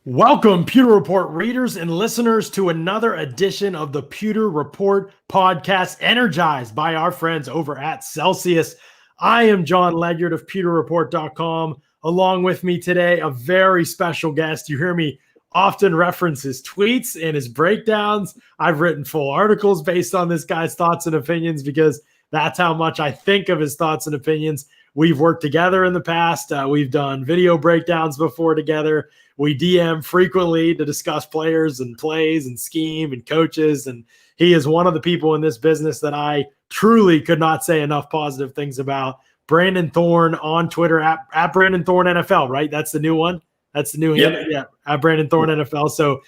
Welcome, Pewter Report readers and listeners, to another edition of the Pewter Report podcast, energized by our friends over at Celsius. I am John Ledyard of pewterreport.com. Along with me today, a very special guest. You hear me often reference his tweets and his breakdowns. I've written full articles based on this guy's thoughts and opinions because that's how much I think of his thoughts and opinions. We've worked together in the past. We've done video breakdowns before together. We DM frequently to discuss players and plays and scheme and coaches. And he is one of the people in this business that I truly could not say enough positive things about. Brandon Thorn on Twitter at Brandon Thorn NFL, right? That's the new one. That's the new handle. Yeah, at Brandon Thorn NFL. So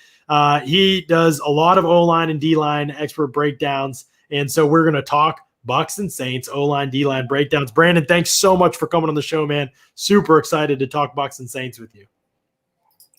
he does a lot of O-line and D-line expert breakdowns. And so we're going to talk Bucs and Saints, O-line, D-line breakdowns. Brandon, thanks so much for coming on the show, man. Super excited to talk Bucs and Saints with you.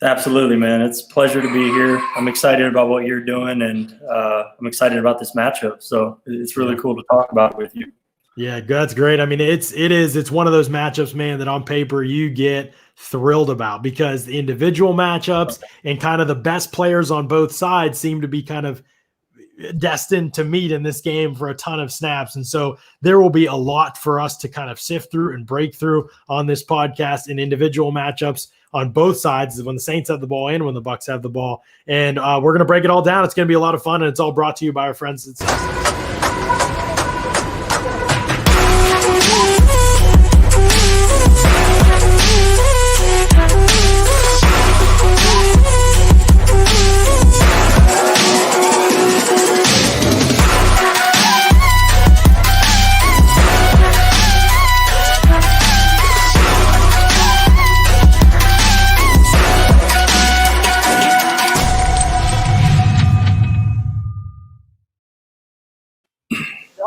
Absolutely, man. It's a pleasure to be here. I'm excited about what you're doing, and I'm excited about this matchup. So it's really cool to talk about with you. Yeah, that's great. I mean, it's one of those matchups, man, that on paper you get thrilled about because the individual matchups and kind of the best players on both sides seem to be kind of destined to meet in this game for a ton of snaps. And so there will be a lot for us to kind of sift through and break through on this podcast in individual matchups on both sides, when the Saints have the ball and when the Bucs have the ball. And we're going to break it all down. It's going to be a lot of fun, and it's all brought to you by our friends at Celsius.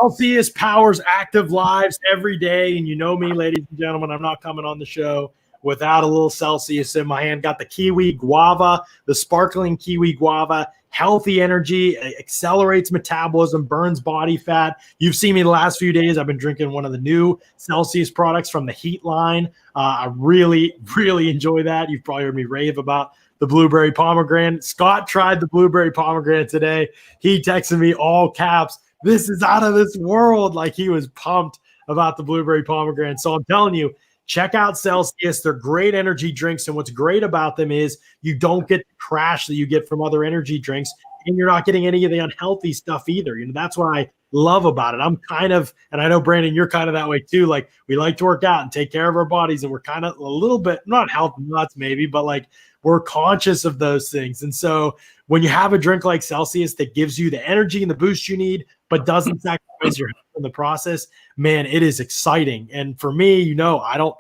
Celsius powers active lives every day. And you know me, ladies and gentlemen, I'm not coming on the show without a little Celsius in my hand. Got the kiwi guava, the sparkling kiwi guava, healthy energy, accelerates metabolism, burns body fat. You've seen me the last few days. I've been drinking one of the new Celsius products from the Heat line. I really, really enjoy that. You've probably heard me rave about the blueberry pomegranate. Scott tried the blueberry pomegranate today. He texted me all caps, "This is out of this world." Like he was pumped about the blueberry pomegranate. So I'm telling you, check out Celsius. They're great energy drinks. And what's great about them is you don't get the crash that you get from other energy drinks. And you're not getting any of the unhealthy stuff either. You know, that's what I love about it. I'm kind of, and I know, Brandon, you're kind of that way too. Like we like to work out and take care of our bodies. And we're kind of a little bit, not health nuts maybe, but like we're conscious of those things. And so when you have a drink like Celsius that gives you the energy and the boost you need, but doesn't sacrifice your health in the process, man, it is exciting. And for me, you know, I don't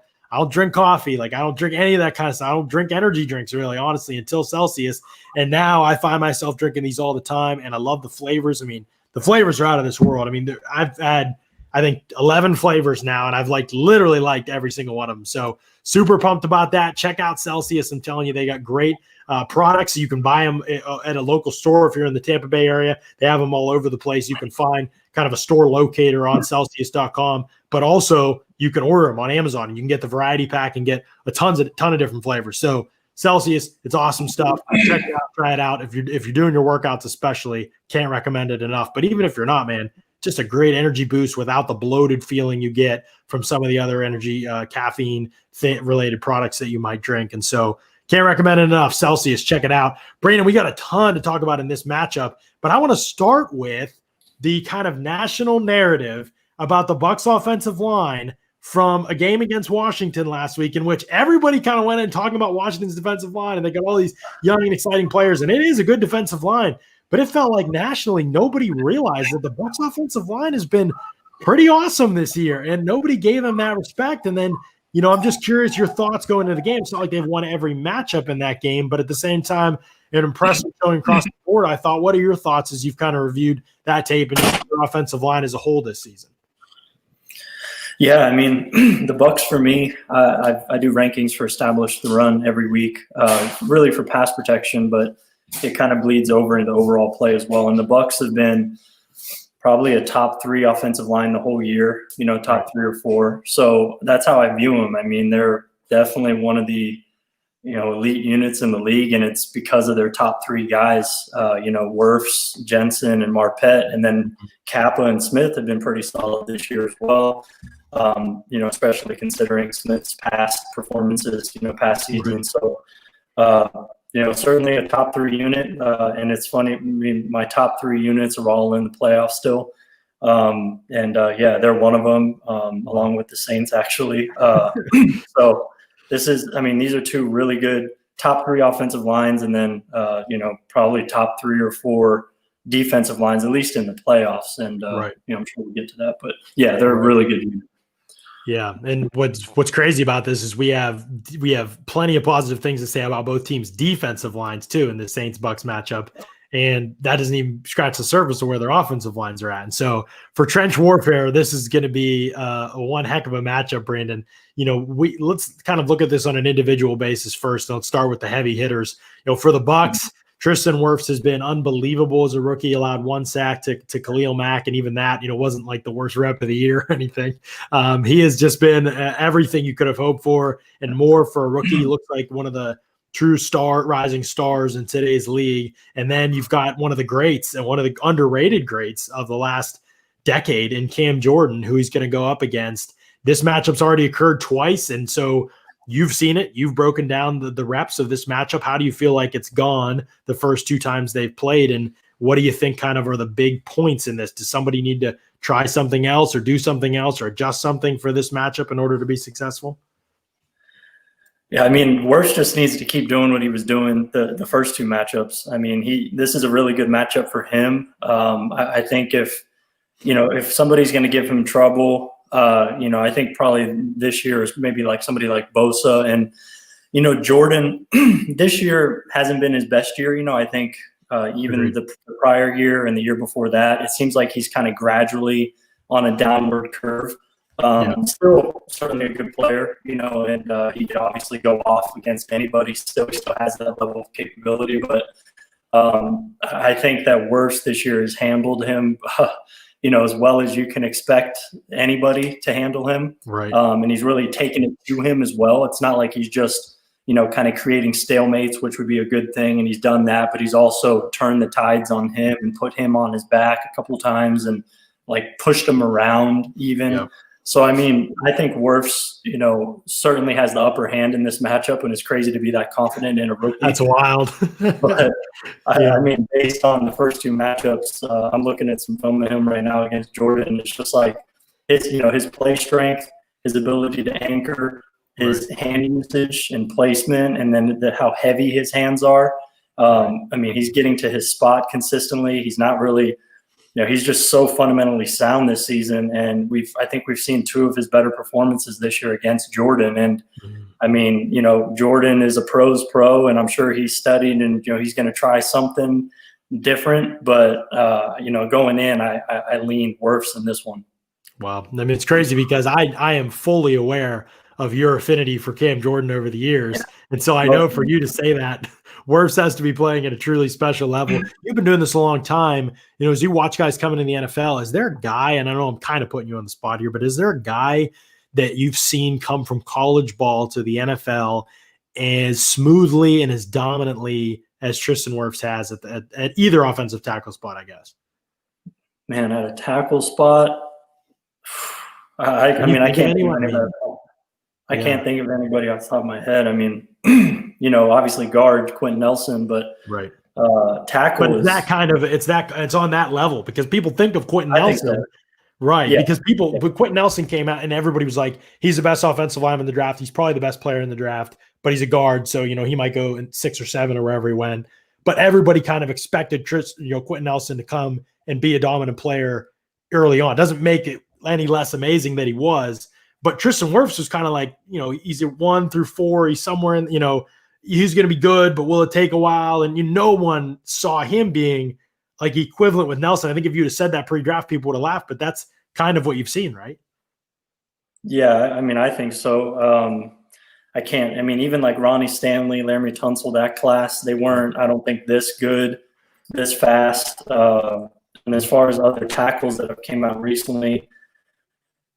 drink coffee. Like I don't drink any of that kind of stuff. I don't drink energy drinks really, honestly, until Celsius. And now I find myself drinking these all the time. And I love the flavors. I mean, the flavors are out of this world. I mean, I've had, I think, 11 flavors now, and I've literally liked every single one of them. So super pumped about that. Check out Celsius. I'm telling you, they got great products. You can buy them at a local store if you're in the Tampa Bay area. They have them all over the place. You can find kind of a store locator on Celsius.com, but also you can order them on Amazon, and you can get the variety pack and get a ton of different flavors. So Celsius, it's awesome stuff. Check it out, try it out. If you're doing your workouts, especially, can't recommend it enough. But even if you're not, man, just a great energy boost without the bloated feeling you get from some of the other energy caffeine related products that you might drink. And so can't recommend it enough. Celsius, check it out. Brandon, we got a ton to talk about in this matchup, but I want to start with the kind of national narrative about the Bucs offensive line from a game against Washington last week, in which everybody kind of went in talking about Washington's defensive line, and they got all these young and exciting players, and it is a good defensive line. But it felt like nationally nobody realized that the Bucs offensive line has been pretty awesome this year, and nobody gave them that respect. And then, you know, I'm just curious your thoughts going into the game. It's not like they've won every matchup in that game, but at the same time, an impressive showing across the board. I thought, what are your thoughts as you've kind of reviewed that tape and your offensive line as a whole this season? Yeah, I mean, the Bucs for me, I do rankings for Establish the Run every week, really for pass protection, but it kind of bleeds over into overall play as well. And the Bucs have been probably a top 3 offensive line the whole year, you know, top 3 or 4. So that's how I view them. I mean, they're definitely one of the elite units in the league, and it's because of their top three guys. Wirfs, Jensen, and Marpet, and then Kappa and Smith have been pretty solid this year as well. Especially considering Smith's past performances, past season. So, certainly a top three unit. And it's funny, I mean, my top three units are all in the playoffs still. They're one of them, along with the Saints, actually. So these are two really good top three offensive lines, and then, probably top 3 or 4 defensive lines, at least in the playoffs. And, Right. I'm sure we'll get to that. But, yeah, they're a really good unit. Yeah, and what's crazy about this is we have plenty of positive things to say about both teams' defensive lines too in the Saints-Bucs matchup, and that doesn't even scratch the surface of where their offensive lines are at. And so for trench warfare, this is going to be one heck of a matchup, Brandon. Let's kind of look at this on an individual basis first. Let's start with the heavy hitters. For the Bucs, Tristan Wirfs has been unbelievable as a rookie, allowed 1 sack to Khalil Mack, and even that, wasn't like the worst rep of the year or anything. He has just been everything you could have hoped for and more for a rookie. He looks like one of the true rising stars in today's league. And then you've got one of the greats and one of the underrated greats of the last decade in Cam Jordan, who he's going to go up against. This matchup's already occurred twice, and so you've seen it. You've broken down the reps of this matchup. How do you feel like it's gone the first 2 times they've played? And what do you think kind of are the big points in this? Does somebody need to try something else or do something else or adjust something for this matchup in order to be successful? Yeah, Wirfs just needs to keep doing what he was doing the first 2 matchups. This is a really good matchup for him. I think if somebody's going to give him trouble, I think probably this year is maybe like somebody like Bosa. And, Jordan this year hasn't been his best year. I think even the prior year and the year before that, it seems like he's kind of gradually on a downward curve. Still certainly a good player, and he could obviously go off against anybody. Still, he still has that level of capability. But I think that Wirfs this year has handled him as well as you can expect anybody to handle him. Right. And he's really taken it to him as well. It's not like he's just, kind of creating stalemates, which would be a good thing. And he's done that, but he's also turned the tides on him and put him on his back a couple times and pushed him around even. Yeah. So, I think Wirfs, certainly has the upper hand in this matchup, and it's crazy to be that confident in a rookie. That's wild. But, based on the first 2 matchups, I'm looking at some film of him right now against Jordan. It's just like his play strength, his ability to anchor, his hand usage and placement, and then how heavy his hands are. He's getting to his spot consistently. He's not really – he's just so fundamentally sound this season, and I think we've seen 2 of his better performances this year against Jordan. And Jordan is a pro's pro, and I'm sure he's studied, and he's going to try something different. But going in, I lean Wirfs in this one. Wow, it's crazy because I am fully aware of your affinity for Cam Jordan over the years, and so I know for you to say that Wirfs has to be playing at a truly special level. You've been doing this a long time. As you watch guys coming in the NFL, is there a guy, and I know I'm kind of putting you on the spot here, but is there a guy that you've seen come from college ball to the NFL as smoothly and as dominantly as Tristan Wirfs has at either offensive tackle spot, I guess? Man, at a tackle spot, I can't think of anybody off the top of my head. Obviously guard Quentin Nelson, but right. Tackle but it's on that level because people think of Quentin Nelson, right? Yeah. But Quentin Nelson came out and everybody was like, he's the best offensive lineman in the draft. He's probably the best player in the draft, but he's a guard, so he might go in 6 or 7 or wherever he went. But everybody kind of expected Quentin Nelson to come and be a dominant player early on. It doesn't make it any less amazing that he was. But Tristan Wirfs was kind of like, he's at 1 through 4. He's somewhere in, he's going to be good, but will it take a while? And no one saw him being like equivalent with Nelson. I think if you'd have said that pre-draft, people would have laughed, but that's kind of what you've seen, right? Yeah, I think so. I can't, even like Ronnie Stanley, Laramie Tunsil, that class, they weren't, I don't think, this good, this fast. And as far as other tackles that have came out recently,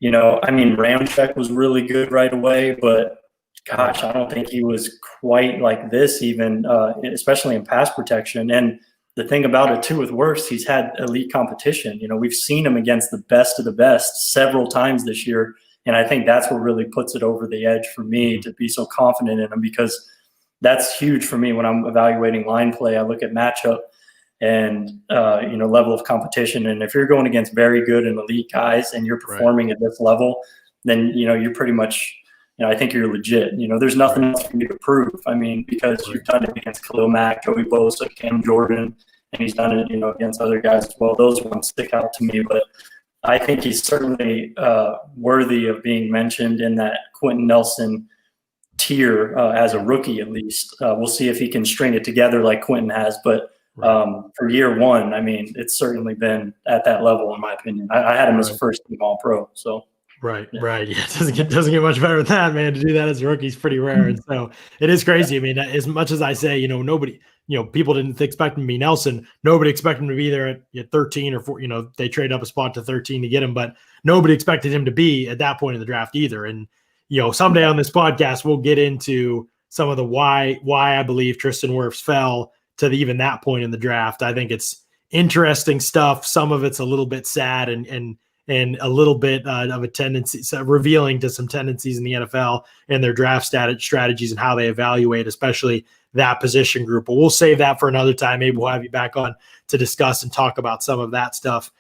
Ramczyk was really good right away, but gosh, I don't think he was quite like this even, especially in pass protection. And the thing about it too with Wirfs, he's had elite competition. You know, we've seen him against the best of the best several times this year. And I think that's what really puts it over the edge for me to be so confident in him, because that's huge for me when I'm evaluating line play. I look at matchup and, level of competition. And if you're going against very good and elite guys and you're performing at this level, then, you're pretty much, I think you're legit. There's nothing else for you to prove. I mean, because you've done it against Khalil Mack, Joey Bosa, Cam Jordan, and he's done it, against other guys as well. Those ones stick out to me. But I think he's certainly worthy of being mentioned in that Quentin Nelson tier as a rookie, at least. We'll see if he can string it together like Quentin has. But for year one, I mean, it's certainly been at that level, in my opinion. I had him as a first-team All-Pro, so. Right. Yeah, it doesn't get much better than that, man. To do that as a rookie is pretty rare, and so it is crazy. I mean, as much as I say, nobody, people didn't expect him to be Nelson. Nobody expected him to be there at 13 or 4. They traded up a spot to 13 to get him, but nobody expected him to be at that point in the draft either. And someday on this podcast, we'll get into some of the why I believe Tristan Wirfs fell to even that point in the draft. I think it's interesting stuff. Some of it's a little bit sad and a little bit of a tendency, revealing to some tendencies in the NFL and their draft strategies and how they evaluate, especially that position group. But we'll save that for another time. Maybe we'll have you back on to discuss and talk about some of that stuff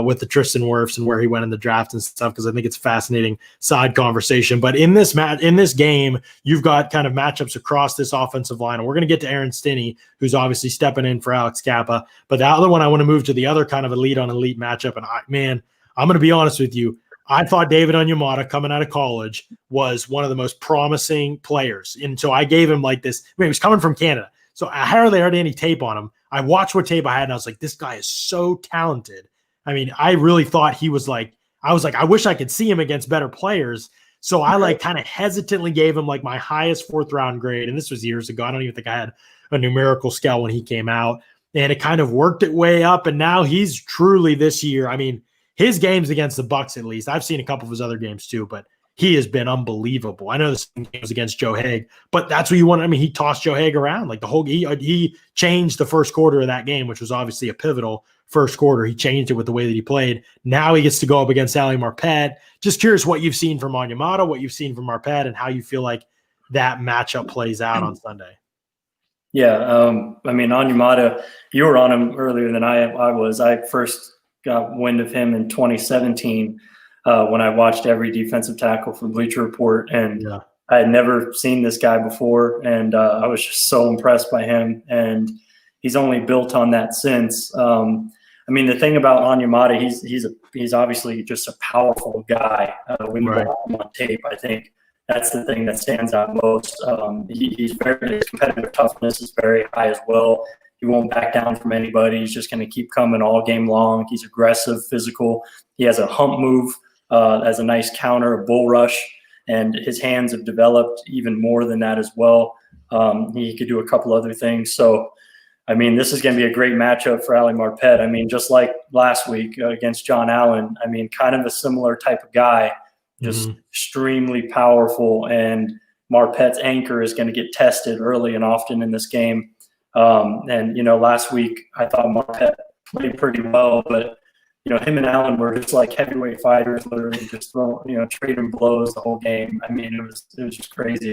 with the Tristan Wirfs and where he went in the draft and stuff, because I think it's a fascinating side conversation. But in this game, you've got kind of matchups across this offensive line, and we're going to get to Aaron Stinney, who's obviously stepping in for Alex Kappa. But the other one, I want to move to the other kind of elite on elite matchup, and I'm going to be honest with you. I thought David Onyemata coming out of college was one of the most promising players. And so I gave him like this. I mean, he was coming from Canada, so I hardly had any tape on him. I watched what tape I had, and I was like, this guy is so talented. I mean, I really thought he was like, I wish I could see him against better players. So I kind of hesitantly gave him like my highest fourth round grade. And this was years ago. I don't even think I had a numerical scale when he came out, and it kind of worked its way up. And now he's truly this year. I mean, his games against the Bucs, at least, I've seen a couple of his other games too, but he has been unbelievable. I know this game was against Joe Haig, but that's what you want. I mean, he tossed Joe Haig around like the whole. He changed the first quarter of that game, which was obviously a pivotal first quarter. He changed it with the way that he played. Now he gets to go up against Ali Marpet. Just curious what you've seen from Onyemata, what you've seen from Marpet, and how you feel like that matchup plays out on Sunday. Yeah, I mean, Onyemata, you were on him earlier than I was. I first got wind of him in 2017 when I watched every defensive tackle from Bleacher Report, and I had never seen this guy before, and I was just so impressed by him, and he's only built on that since. I mean, the thing about Onyemata, he's obviously just a powerful guy. When you watch him on tape, I think that's the thing that stands out most. His competitive toughness is very high as well. He won't back down from anybody. He's just going to keep coming all game long. He's aggressive, physical. He has a hump move, as a nice counter, a bull rush, and his hands have developed even more than that as well. He could do a couple other things. So, I mean, this is going to be a great matchup for Ali Marpet. I mean, just like last week against John Allen, I mean, kind of a similar type of guy, just extremely powerful, and Marpet's anchor is going to get tested early and often in this game. And, last week I thought Marpet played pretty well, but, him and Allen were just like heavyweight fighters, literally just trading blows the whole game. I mean, it was just crazy.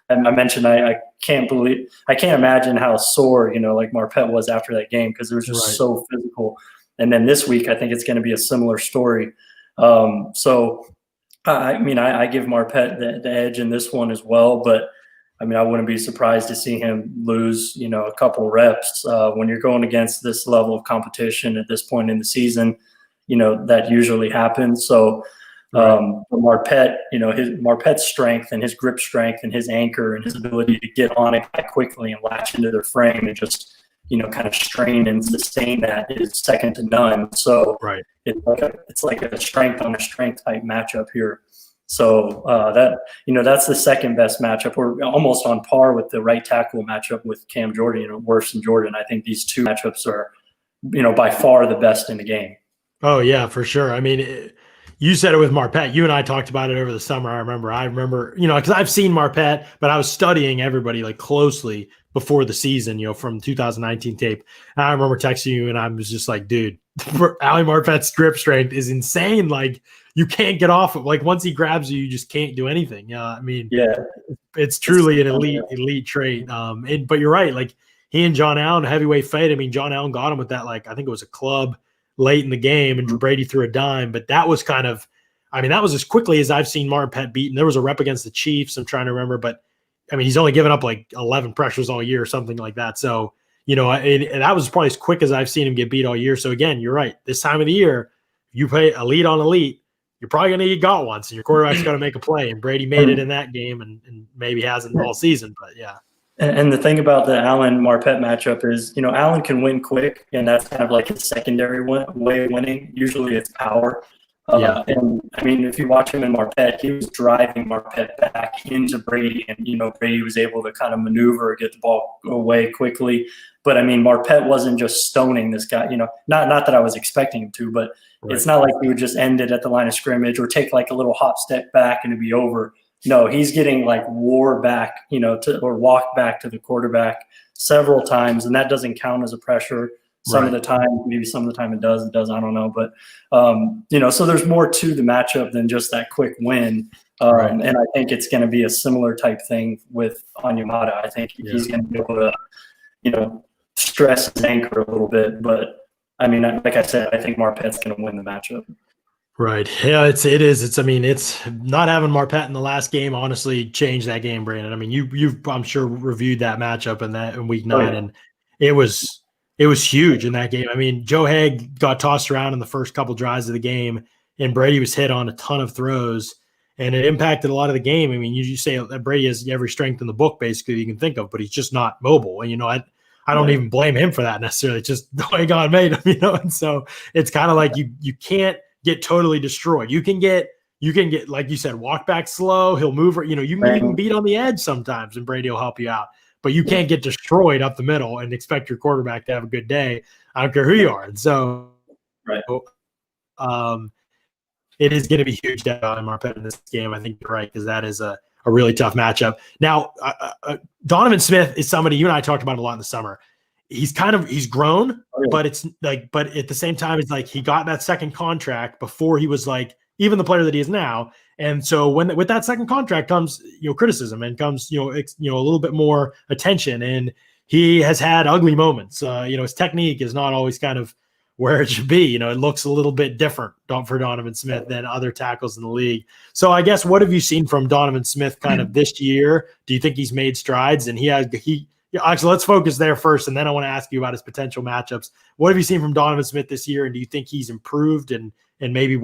I mentioned I can't imagine how sore, like Marpet was after that game, because it was just so physical. And then this week, I think it's going to be a similar story. So, I mean, I give Marpet the edge in this one as well, but I mean, I wouldn't be surprised to see him lose, a couple reps when you're going against this level of competition at this point in the season. That usually happens. So Marpet, his Marpet's strength and his grip strength and his anchor and his ability to get on it quickly and latch into their frame and just kind of strain and sustain that is second to none. So it's like a strength on a strength type matchup here. So that's the second best matchup. We're almost on par with the right tackle matchup with Cam Jordan, Wirfs and Jordan. I think these two matchups are, by far the best in the game. Oh yeah, for sure. I mean, You said it with Marpet. You and I talked about it over the summer. I remember, because I've seen Marpet, but I was studying everybody like closely before the season, from 2019 tape. And I remember texting you, and I was just like, dude, Ali Marpet's grip strength is insane. Like, you can't get off it. Like, once he grabs you, you just can't do anything. I mean, Yeah, it's truly an elite trait. But you're right. Like, he and John Allen, heavyweight fight. I mean, John Allen got him with that, like, I think it was a club late in the game, and Brady threw a dime. But that was kind of, I mean, that was as quickly as I've seen Marpet beaten. There was a rep against the Chiefs, I'm trying to remember, but I mean, he's only given up like 11 pressures all year or something like that. So, and that was probably as quick as I've seen him get beat all year. So again, you're right. This time of the year, you play elite on elite, you're probably going to get got once, and your quarterback's got to make a play. And Brady made it in that game, and maybe hasn't all season, but yeah. And the thing about the Allen Marpet matchup is, Allen can win quick, and that's kind of like his secondary way of winning. Usually it's power. And I mean, if you watch him in Marpet, he was driving Marpet back into Brady, and Brady was able to kind of maneuver, get the ball away quickly. But I mean, Marpet wasn't just stoning this guy. Not that I was expecting him to, but It's not like he would just end it at the line of scrimmage or take like a little hop step back and it'd be over. No, he's getting like war back, or walk back to the quarterback several times, and that doesn't count as a pressure. Some of the time, maybe some of the time it does, I don't know. But, so there's more to the matchup than just that quick win. And I think it's going to be a similar type thing with Onyemata. I think he's going to be able to, stress his anchor a little bit. But, I mean, like I said, I think Marpet's going to win the matchup. Right. Yeah, it is. It's not having Marpet in the last game honestly changed that game, Brandon. I mean, you've I'm sure reviewed that matchup in week 9, and it was huge in that game. I mean, Joe Haig got tossed around in the first couple drives of the game, and Brady was hit on a ton of throws, and it impacted a lot of the game. I mean, you say that Brady has every strength in the book basically you can think of, but he's just not mobile. And I don't even blame him for that necessarily. It's just the way God made him, and so it's kind of like you can't get totally destroyed. You can get, like you said, walk back slow. He'll move, you can even beat on the edge sometimes, and Brady will help you out. But you can't get destroyed up the middle and expect your quarterback to have a good day. I don't care who you are. And so, it is going to be huge to have Marpet in this game. I think you're right, because that is a really tough matchup. Now, Donovan Smith is somebody you and I talked about a lot in the summer. He's grown, but it's like, but at the same time, it's like he got that second contract before he was like even the player that he is now. And so with that second contract comes, criticism, and comes, a little bit more attention, and he has had ugly moments. His technique is not always kind of where it should be. It looks a little bit different for Donovan Smith than other tackles in the league. So I guess, what have you seen from Donovan Smith kind of this year? Do you think he's made strides? And actually, let's focus there first, and then I want to ask you about his potential matchups. What have you seen from Donovan Smith this year, and do you think he's improved and maybe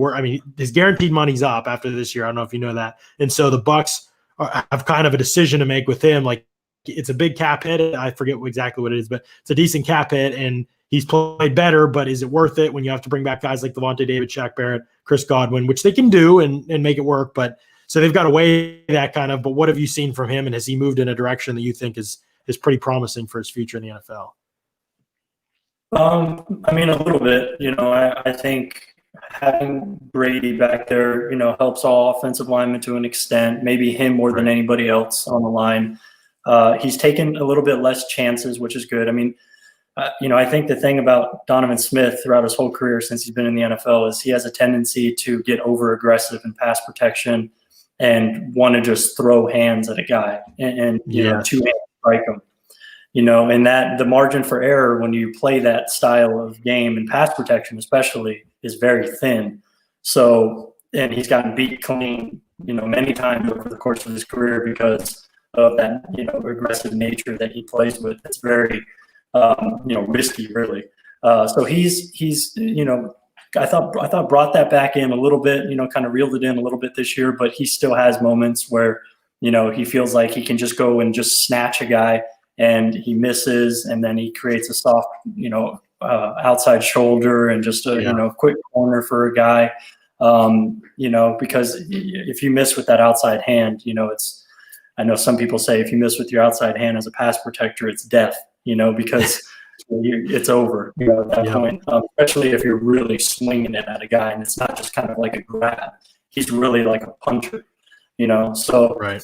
his guaranteed money's up after this year? I don't know if you know that. And so the Bucs have kind of a decision to make with him. Like, it's a big cap hit. I forget exactly what it is, but it's a decent cap hit, and he's played better. But is it worth it when you have to bring back guys like Levante David, Shaq Barrett, Chris Godwin, which they can do and make it work? But so they've got to weigh that kind of. But what have you seen from him, and has he moved in a direction that you think is pretty promising for his future in the NFL? I mean, a little bit. I think having Brady back there, helps all offensive linemen to an extent, maybe him more than anybody else on the line. He's taken a little bit less chances, which is good. I mean, I think the thing about Donovan Smith throughout his whole career since he's been in the NFL is he has a tendency to get over aggressive in pass protection and want to just throw hands at a guy and two hands strike him. And that the margin for error when you play that style of game and pass protection especially is very thin. So, and he's gotten beat clean, many times over the course of his career because of that, aggressive nature that he plays with. It's very, risky, really. So he's I thought brought that back in a little bit, kind of reeled it in a little bit this year, but he still has moments where, he feels like he can just go and just snatch a guy and he misses, and then he creates a soft, outside shoulder and just a, quick corner for a guy, because if you miss with that outside hand, I know some people say if you miss with your outside hand as a pass protector, it's death, because it's over, at that point, especially if you're really swinging it at a guy and it's not just kind of like a grab. He's really like a puncher, so, right.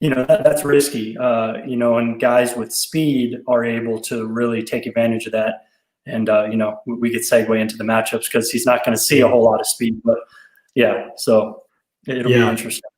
That's risky, and guys with speed are able to really take advantage of that. And, we could segue into the matchups because he's not going to see a whole lot of speed, but so it'll be interesting.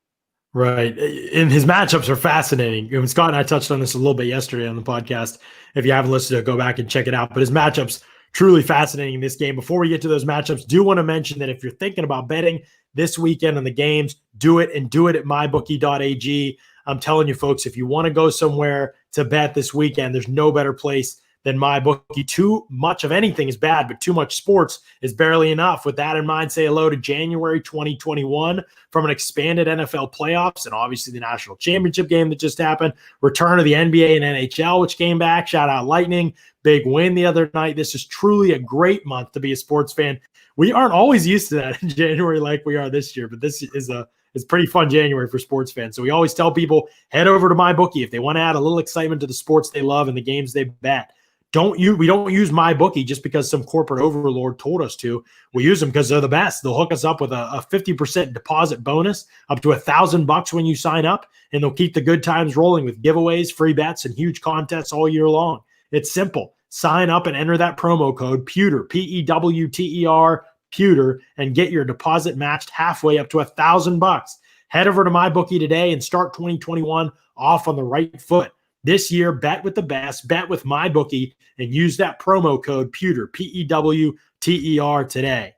Right. And his matchups are fascinating. And Scott and I touched on this a little bit yesterday on the podcast. If you haven't listened to it, go back and check it out. But his matchups truly fascinating in this game. Before we get to those matchups, do want to mention that if you're thinking about betting this weekend on the games, do it at mybookie.ag. I'm telling you, folks, if you want to go somewhere to bet this weekend, there's no better place than MyBookie. Too much of anything is bad, but too much sports is barely enough. With that in mind, say hello to January 2021 from an expanded NFL playoffs and obviously the national championship game that just happened, return of the NBA and NHL, which came back. Shout out Lightning. Big win the other night. This is truly a great month to be a sports fan. We aren't always used to that in January like we are this year, but this is it's pretty fun January for sports fans. So we always tell people, head over to MyBookie if they want to add a little excitement to the sports they love and the games they bet. We don't use MyBookie just because some corporate overlord told us to. We use them because they're the best. They'll hook us up with a 50% deposit bonus up to $1,000 when you sign up, and they'll keep the good times rolling with giveaways, free bets, and huge contests all year long. It's simple. Sign up and enter that promo code PEWTER, P-E-W-T-E-R, PEWTER, and get your deposit matched halfway up to $1,000. Head over to MyBookie today and start 2021 off on the right foot. This year, bet with the best, bet with MyBookie, and use that promo code PEWTER, P-E-W-T-E-R today.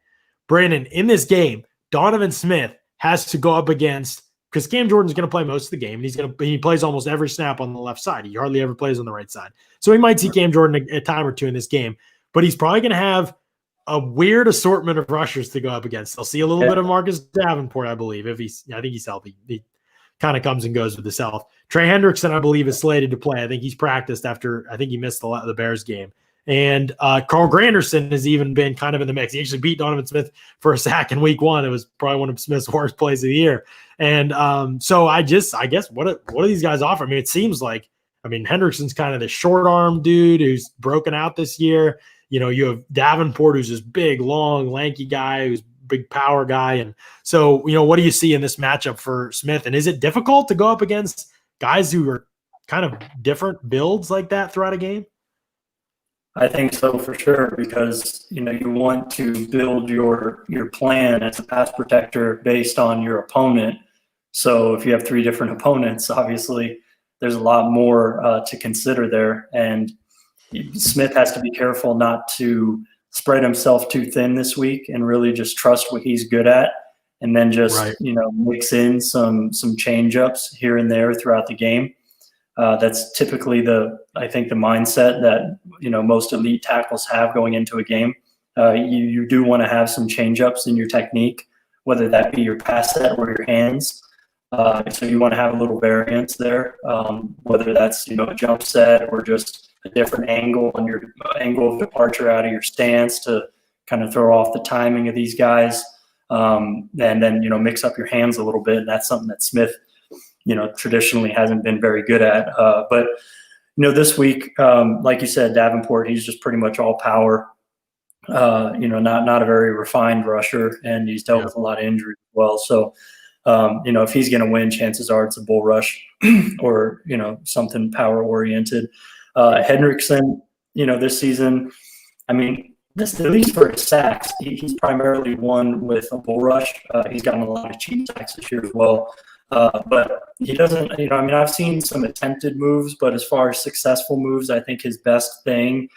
Brandon, in this game, Donovan Smith has to go up against, because Cam Jordan's going to play most of the game, and he plays almost every snap on the left side. He hardly ever plays on the right side. So he might see Cam Jordan a time or two in this game, but he's probably going to have a weird assortment of rushers to go up against. They'll see a little bit of Marcus Davenport, I believe, I think he's healthy. He kind of comes and goes with his health. Trey Hendrickson, I believe, is slated to play. I think he's practiced after, I think he missed the Bears game. And Carl Granderson has even been kind of in the mix. He actually beat Donovan Smith for a sack in week 1. It was probably one of Smith's worst plays of the year. And so I guess what do these guys offer? I mean, it seems like, Hendrickson's kind of the short arm dude who's broken out this year. You have Davenport, who's this big, long, lanky guy who's big power guy. And so, what do you see in this matchup for Smith? And is it difficult to go up against guys who are kind of different builds like that throughout a game? I think so, for sure, because, you want to build your plan as a pass protector based on your opponent. So if you have 3 different opponents, obviously there's a lot more to consider there. And Smith has to be careful not to spread himself too thin this week and really just trust what he's good at, and then just mix in some change ups here and there throughout the game. That's typically the mindset that most elite tackles have going into a game. You do want to have some change ups in your technique, whether that be your pass set or your hands. So you want to have a little variance there, whether that's a jump set or just a different angle on your angle of departure out of your stance to kind of throw off the timing of these guys, and then mix up your hands a little bit. And that's something that Smith traditionally hasn't been very good at. But this week, like you said, Davenport, he's just pretty much all power. Not a very refined rusher, and he's dealt with a lot of injuries as well. So if he's going to win, chances are it's a bull rush or something power oriented. Hendrickson, this season, at least for his sacks, he's primarily won with a bull rush. He's gotten a lot of cheap sacks this year as well. But he doesn't, I've seen some attempted moves, but as far as successful moves, I think his best thing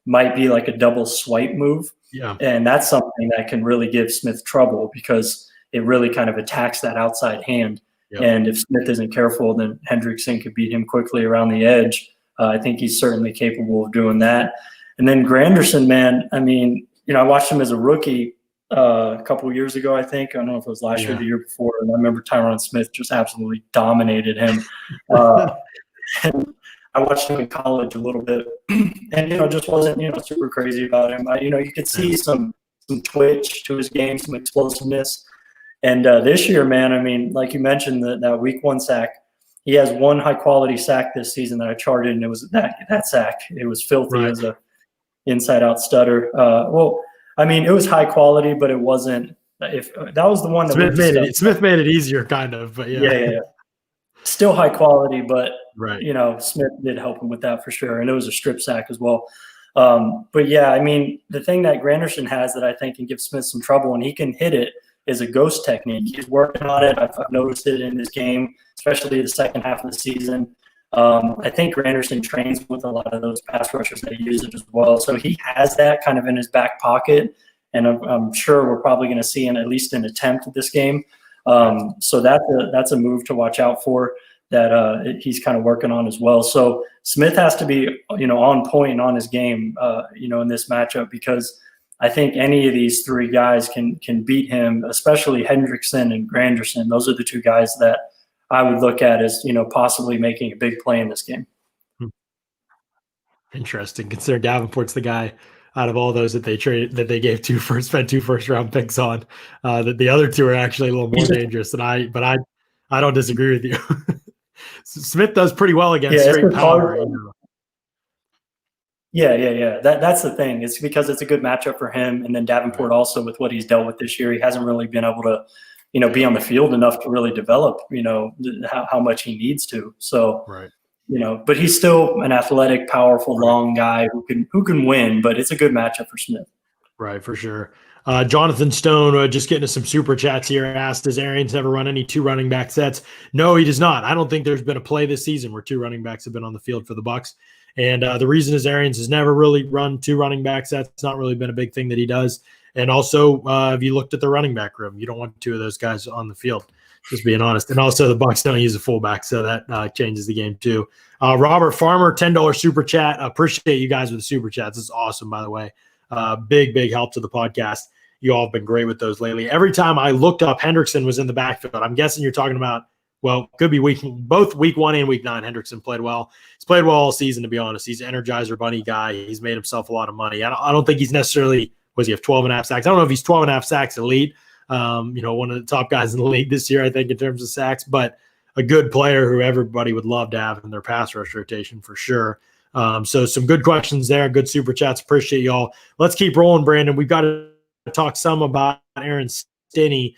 might be like a double swipe move. Yeah. And that's something that can really give Smith trouble because it really kind of attacks that outside hand. Yep. And if Smith isn't careful, then Hendrickson could beat him quickly around the edge. I think he's certainly capable of doing that. And then Granderson, man, I watched him as a rookie a couple of years ago, I think. I don't know if it was last year or the year before. And I remember Tyron Smith just absolutely dominated him. And I watched him in college a little bit and, just wasn't, super crazy about him. You could see some twitch to his game, some explosiveness. And this year, man, like you mentioned, that week 1 sack, he has one high quality sack this season that I charted, and it was that sack. It was filthy. Right. It was a inside out stutter. It was high quality, but it wasn't. If that was the one that Smith made it easier, kind of, but yeah. Still high quality, but right. Smith did help him with that for sure, and it was a strip sack as well. But yeah, I mean, the thing that Granderson has that I think can give Smith some trouble, and he can hit it, is a ghost technique. He's working on it. I've noticed it in his game, especially the second half of the season. I think Granderson trains with a lot of those pass rushers that use it as well. So he has that kind of in his back pocket, and I'm sure we're probably going to see at least an attempt at this game. So that's a move to watch out for that he's kind of working on as well. So Smith has to be, on point and on his game, in this matchup, because I think any of these three guys can beat him, especially Hendrickson and Granderson. Those are the two guys that I would look at as, possibly making a big play in this game. Interesting. Consider Davenport's the guy out of all those that they gave spent 2 first-round picks on. That the other two are actually a little more dangerous than I don't disagree with you. Smith does pretty well against straight power. Yeah. That's the thing. It's because it's a good matchup for him, and then Davenport also, with what he's dealt with this year, he hasn't really been able to, be on the field enough to really develop, how much he needs to. So, right. But he's still an athletic, powerful, long guy who can win. But it's a good matchup for Smith. Right, for sure. Jonathan Stone, just getting to some super chats here, asked, does Arians ever run any 2 running back sets? No, he does not. I don't think there's been a play this season where 2 running backs have been on the field for the Bucs. And the reason is Arians has never really run 2 running back sets. It's not really been a big thing that he does. And also, if you looked at the running back room, you don't want 2 of those guys on the field, just being honest. And also the Bucs don't use a fullback, so that changes the game too. Robert Farmer, $10 super chat. Appreciate you guys with the super chats. It's awesome, by the way. Big help to the podcast. You all have been great with those lately. Every time I looked up, Hendrickson was in the backfield. I'm guessing you're talking about, could be both week 1 and week 9. Hendrickson played well. He's played well all season, to be honest. He's an Energizer bunny guy. He's made himself a lot of money. I don't think he's necessarily, was he have 12.5 sacks? I don't know if he's 12.5 sacks elite. One of the top guys in the league this year, I think, in terms of sacks, but a good player who everybody would love to have in their pass rush rotation for sure. So some good questions there, good super chats. Appreciate y'all. Let's keep rolling, Brandon. We've got to talk some about Aaron Stinney.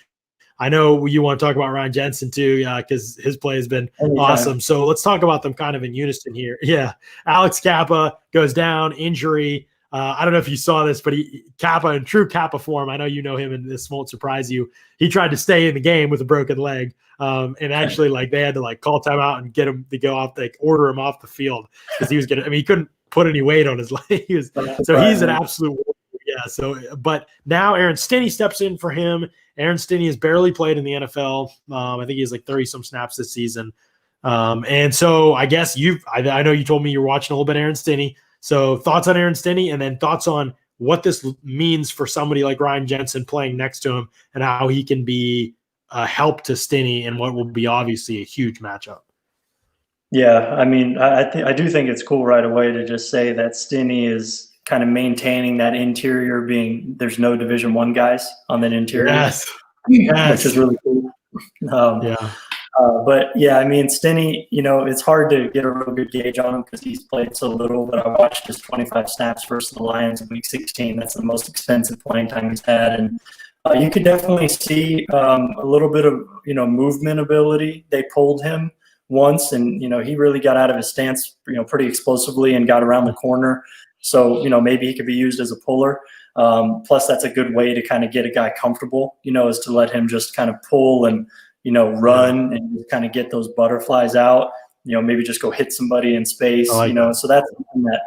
I know you want to talk about Ryan Jensen too, because his play has been awesome. So let's talk about them kind of in unison here. Yeah, Alex Kappa goes down, injury. I don't know if you saw this, but Kappa in true Kappa form, I know you know him and this won't surprise you. He tried to stay in the game with a broken leg. And actually they had to call timeout and get him to go off, order him off the field because he was he couldn't put any weight on his leg. He's an absolute, but now Aaron Stinney steps in for him. Aaron Stinney has barely played in the NFL. I think he has 30 some snaps this season. And so I guess I know you told me you're watching a little bit of Aaron Stinney. So thoughts on Aaron Stinney, and then thoughts on what this means for somebody like Ryan Jensen playing next to him and how he can be a help to Stinney in what will be obviously a huge matchup. Yeah, I do think it's cool right away to just say that Stinney is kind of maintaining that interior, being there's no Division I guys on that interior. Yes. Which is really cool. But yeah, Stinney, it's hard to get a real good gauge on him because he's played so little, but I watched his 25 snaps versus the Lions in week 16. That's the most expensive playing time he's had. And you could definitely see a little bit of, movement ability. They pulled him once and, he really got out of his stance, pretty explosively and got around the corner. So, maybe he could be used as a puller. Plus that's a good way to kind of get a guy comfortable, is to let him just kind of pull and, run and kind of get those butterflies out, maybe just go hit somebody in space, so that's something that,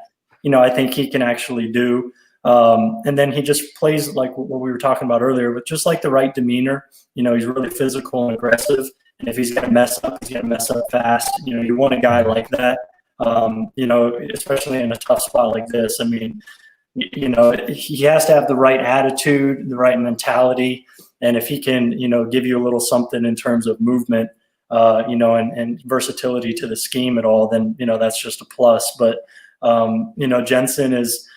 I think he can actually do. And then he just plays like what we were talking about earlier, with just like the right demeanor. He's really physical and aggressive. And if he's going to mess up, he's going to mess up fast. You want a guy like that, especially in a tough spot like this. He has to have the right attitude, the right mentality. And if he can, give you a little something in terms of movement, and versatility to the scheme at all, then, that's just a plus. But, Jensen is,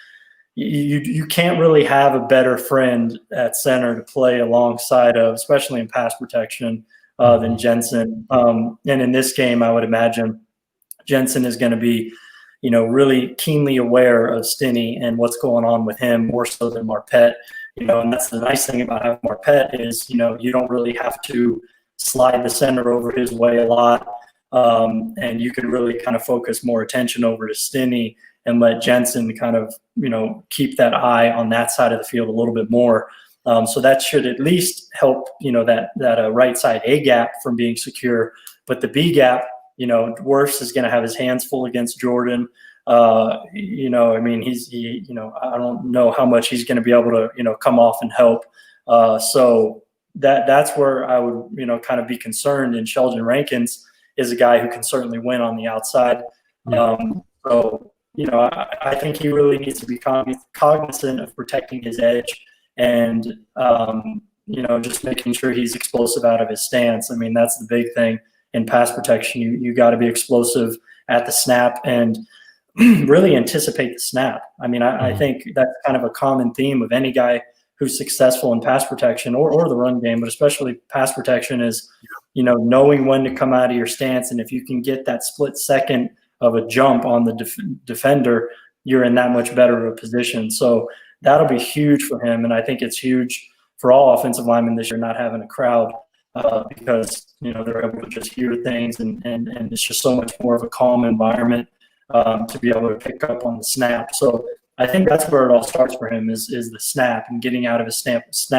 you can't really have a better friend at center to play alongside of, especially in pass protection. than Jensen. And in this game, I would imagine Jensen is going to be, really keenly aware of Stinney and what's going on with him more so than Marpet. And that's the nice thing about having Marpet is, you don't really have to slide the center over his way a lot. And you can really kind of focus more attention over to Stinney and let Jensen kind of, keep that eye on that side of the field a little bit more. So that should at least help, that right side A gap from being secure. But the B gap, Wirfs is going to have his hands full against Jordan. I don't know how much he's going to be able to, come off and help. So that's where I would, kind of be concerned. And Sheldon Rankins is a guy who can certainly win on the outside. I think he really needs to be cognizant of protecting his edge and, just making sure he's explosive out of his stance. I mean, that's the big thing in pass protection. You got to be explosive at the snap and really anticipate the snap. I mean, I think that's kind of a common theme of any guy who's successful in pass protection or the run game, but especially pass protection is, knowing when to come out of your stance. And if you can get that split second of a jump on the defender, you're in that much better of a position. So that'll be huge for him. And I think it's huge for all offensive linemen this year not having a crowd because, they're able to just hear things and it's just so much more of a calm environment to be able to pick up on the snap. So I think that's where it all starts for him is the snap and getting out of his stance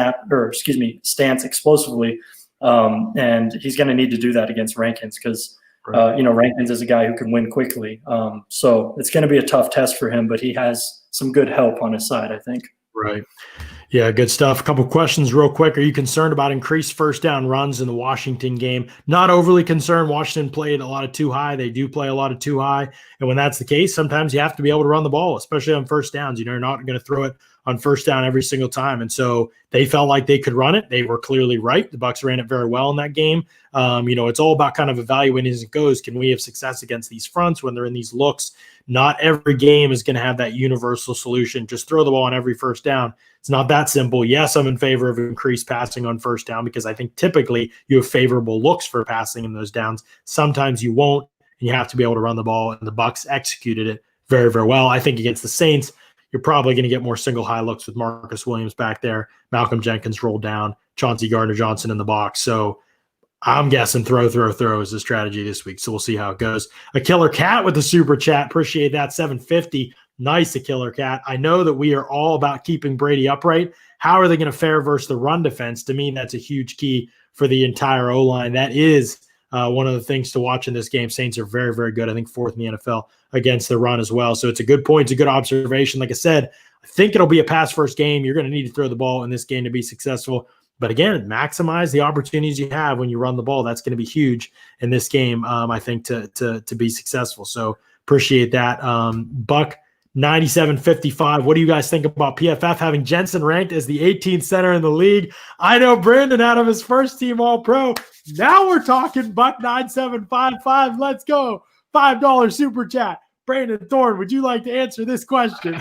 explosively. And he's going to need to do that against Rankins because, Rankins is a guy who can win quickly. So it's going to be a tough test for him, but he has some good help on his side, I think. Right. Yeah, good stuff. A couple questions real quick. Are you concerned about increased first down runs in the Washington game? Not overly concerned. Washington played a lot of too high. They do play a lot of too high. And when that's the case, sometimes you have to be able to run the ball, especially on first downs. You're not going to throw it on first down every single time. And so they felt like they could run it. They were clearly right. The Bucs ran it very well in that game. It's all about kind of evaluating as it goes. Can we have success against these fronts when they're in these looks? Not every game is going to have that universal solution. Just throw the ball on every first down. It's not that simple. Yes, I'm in favor of increased passing on first down because I think typically you have favorable looks for passing in those downs. Sometimes you won't, and you have to be able to run the ball, and the Bucs executed it very, very well. I think against the Saints, you're probably going to get more single high looks with Marcus Williams back there, Malcolm Jenkins rolled down, Chauncey Gardner-Johnson in the box. So I'm guessing throw is the strategy this week. So we'll see how it goes. A Killer Cat with the super chat. Appreciate that. 750. Nice, a Killer Cat. I know that we are all about keeping Brady upright. How are they going to fare versus the run defense? To me, that's a huge key for the entire O-line. That is one of the things to watch in this game. Saints are very, very good. I think fourth in the NFL against the run as well. So it's a good point. It's a good observation. Like I said, I think it'll be a pass-first game. You're going to need to throw the ball in this game to be successful. But again, maximize the opportunities you have when you run the ball. That's going to be huge in this game, I think, to be successful. So appreciate that. Buck 9755. What do you guys think about PFF having Jensen ranked as the 18th center in the league? I know Brandon out of his first team All-Pro. Now we're talking Buck 9755. Let's go. $5 super chat. Brandon Thorn, would you like to answer this question?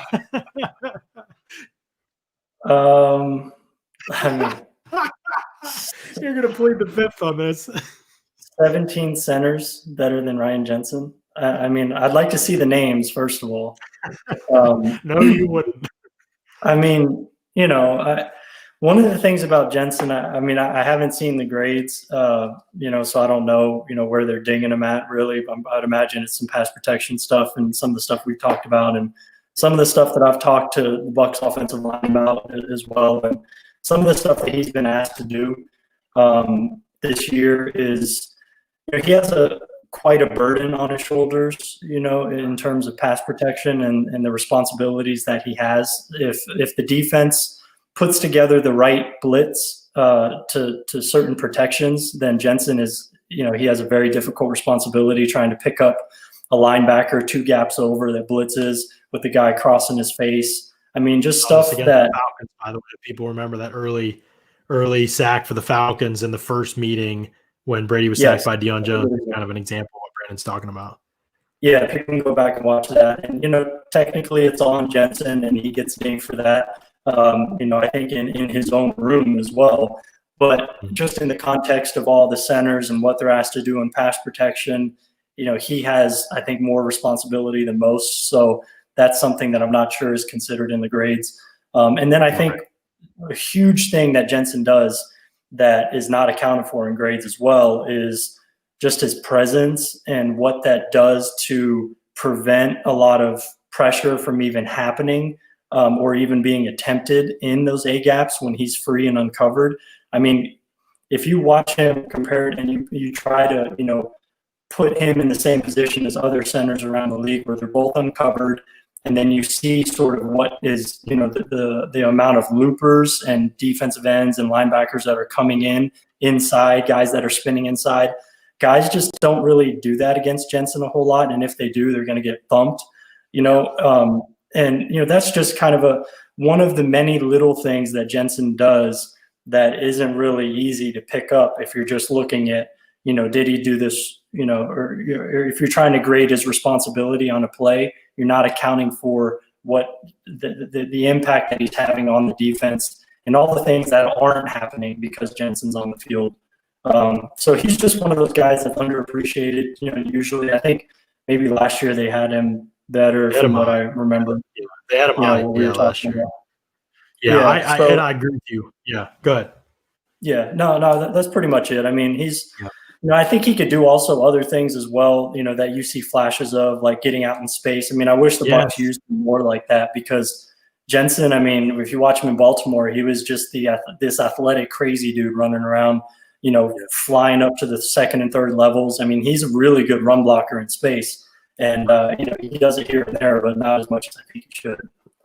You're going to plead the fifth on this. 17 centers better than Ryan Jensen. I'd like to see the names, first of all. No, you wouldn't. One of the things about Jensen, I haven't seen the grades, so I don't know, where they're dinging him at, really. I'd imagine it's some pass protection stuff and some of the stuff we've talked about and some of the stuff that I've talked to the Bucs offensive line about as well. And some of the stuff that he's been asked to do this year is, he has quite a burden on his shoulders, in terms of pass protection and the responsibilities that he has. If the defense puts together the right blitz to certain protections, then Jensen is, he has a very difficult responsibility trying to pick up a linebacker 2 gaps over that blitzes with the guy crossing his face. Just stuff that Falcons, by the way, people remember that early sack for the Falcons in the first meeting when Brady was sacked by Deion Jones. Kind of an example of what Brandon's talking about. Yeah, you can go back and watch that. And, technically it's on Jensen and he gets dinged for that. I think in his own room as well. But just in the context of all the centers and what they're asked to do in pass protection, he has, I think, more responsibility than most. So that's something that I'm not sure is considered in the grades. And then I think a huge thing that Jensen does that is not accounted for in grades as well is just his presence and what that does to prevent a lot of pressure from even happening or even being attempted in those A gaps when he's free and uncovered. I mean, if you watch him compared and you try to, put him in the same position as other centers around the league where they're both uncovered, and then you see sort of what is, the amount of loopers and defensive ends and linebackers that are coming inside, guys that are spinning inside. Guys just don't really do that against Jensen a whole lot, and if they do, they're going to get thumped, that's just kind of one of the many little things that Jensen does that isn't really easy to pick up if you're just looking at, did he do this, or if you're trying to grade his responsibility on a play, you're not accounting for what the impact that he's having on the defense and all the things that aren't happening because Jensen's on the field. So he's just one of those guys that's underappreciated. Usually I think maybe last year they had him better from what I remember. Yeah, they had him high last year. Yeah, I agree with you. Yeah, go ahead. Yeah, no, that's pretty much it. I mean, I think he could do also other things as well, that you see flashes of, like getting out in space. I mean, I wish the Bucs used him more like that because Jensen, I mean, if you watch him in Baltimore, he was just this athletic, crazy dude running around, flying up to the second and third levels. I mean, he's a really good run blocker in space. And, he does it here and there, but not as much as I think he should.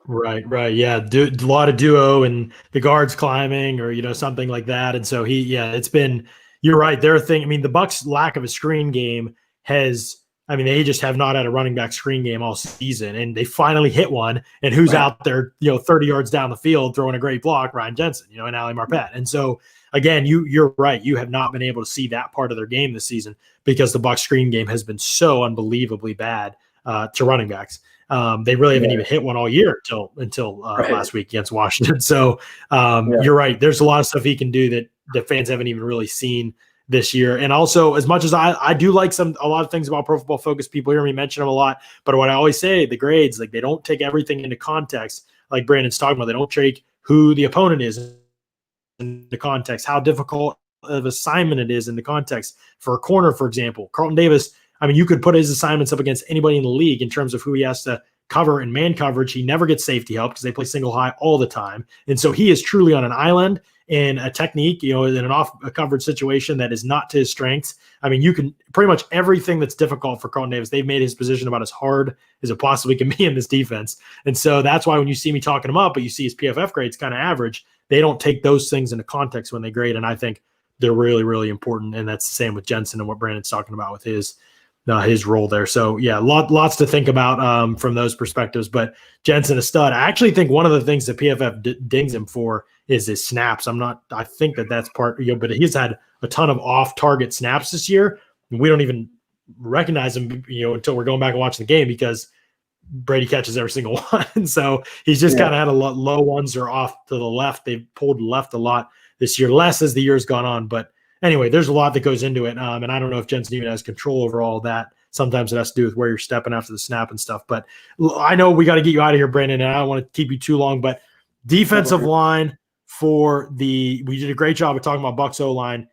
Right. Yeah. A lot of duo and the guards climbing or, something like that. And so it's been, you're right. Their thing. I mean, the Bucs' lack of a screen game they just have not had a running back screen game all season, and they finally hit one. And who's out there, 30 yards down the field throwing a great block? Ryan Jensen, and Ali Marpet. And so again, you're right. You have not been able to see that part of their game this season because the Bucs screen game has been so unbelievably bad to running backs. They really haven't even hit one all year until last week against Washington. So you're right. There's a lot of stuff he can do that the fans haven't even really seen this year. And also, as much as I do like a lot of things about Pro Football Focus, people hear me mention them a lot. But what I always say, the grades, like they don't take everything into context. Like Brandon's talking about, they don't take who the opponent is in the context, how difficult of assignment it is in the context. For a corner, for example, Carlton Davis, I mean, you could put his assignments up against anybody in the league in terms of who he has to cover in man coverage. He never gets safety help because they play single high all the time. And so he is truly on an island in a technique, in an off a coverage situation that is not to his strengths. I mean, you can pretty much everything that's difficult for Carlton Davis, they've made his position about as hard as it possibly can be in this defense. And so that's why when you see me talking him up, but you see his PFF grades kind of average, they don't take those things into context when they grade. And I think they're really, really important. And that's the same with Jensen and what Brandon's talking about with his role there. So yeah, lots to think about from those perspectives, but Jensen a stud. I actually think one of the things that PFF dings him for is his snaps. I think that's part, but he's had a ton of off target snaps this year. We don't even recognize him, until we're going back and watching the game because Brady catches every single one. So he's just kind of had a lot low ones or off to the left. They've pulled left a lot this year, less as the year's gone on, but anyway, there's a lot that goes into it, and I don't know if Jensen even has control over all that. Sometimes it has to do with where you're stepping after the snap and stuff. But I know we got to get you out of here, Brandon, and I don't want to keep you too long. But defensive line we did a great job of talking about Bucs O-line,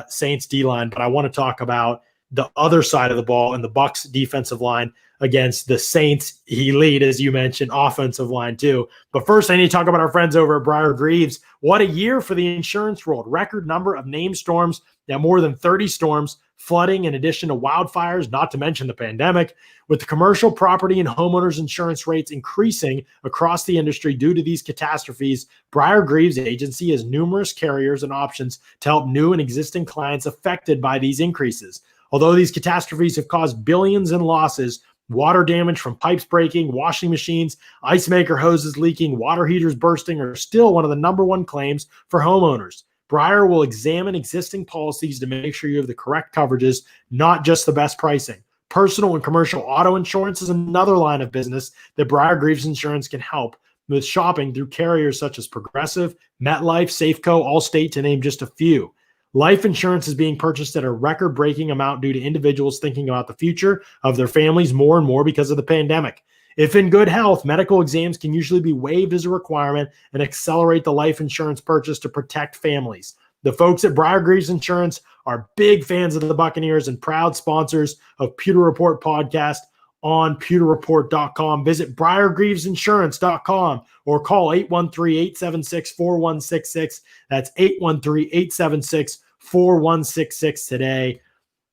Saints D-line, but I want to talk about the other side of the ball and the Bucs defensive line against the Saints elite, as you mentioned, offensive line too. But first, I need to talk about our friends over at Briar Greaves. What a year for the insurance world. Record number of named storms, more than 30 storms, flooding in addition to wildfires, not to mention the pandemic. With the commercial property and homeowners insurance rates increasing across the industry due to these catastrophes, Briar Greaves Agency has numerous carriers and options to help new and existing clients affected by these increases. Although these catastrophes have caused billions in losses, water damage from pipes breaking, washing machines, ice maker hoses leaking, water heaters bursting are still one of the number one claims for homeowners. Briar will examine existing policies to make sure you have the correct coverages, not just the best pricing. Personal and commercial auto insurance is another line of business that Briar Greaves Insurance can help with shopping through carriers such as Progressive, MetLife, Safeco, Allstate, to name just a few. Life insurance is being purchased at a record-breaking amount due to individuals thinking about the future of their families more and more because of the pandemic. If in good health, medical exams can usually be waived as a requirement and accelerate the life insurance purchase to protect families. The folks at Briargreaves Insurance are big fans of the Buccaneers and proud sponsors of Pewter Report podcast on pewterreport.com. Visit briargreavesinsurance.com or call 813-876-4166. That's 813-876-4166 today.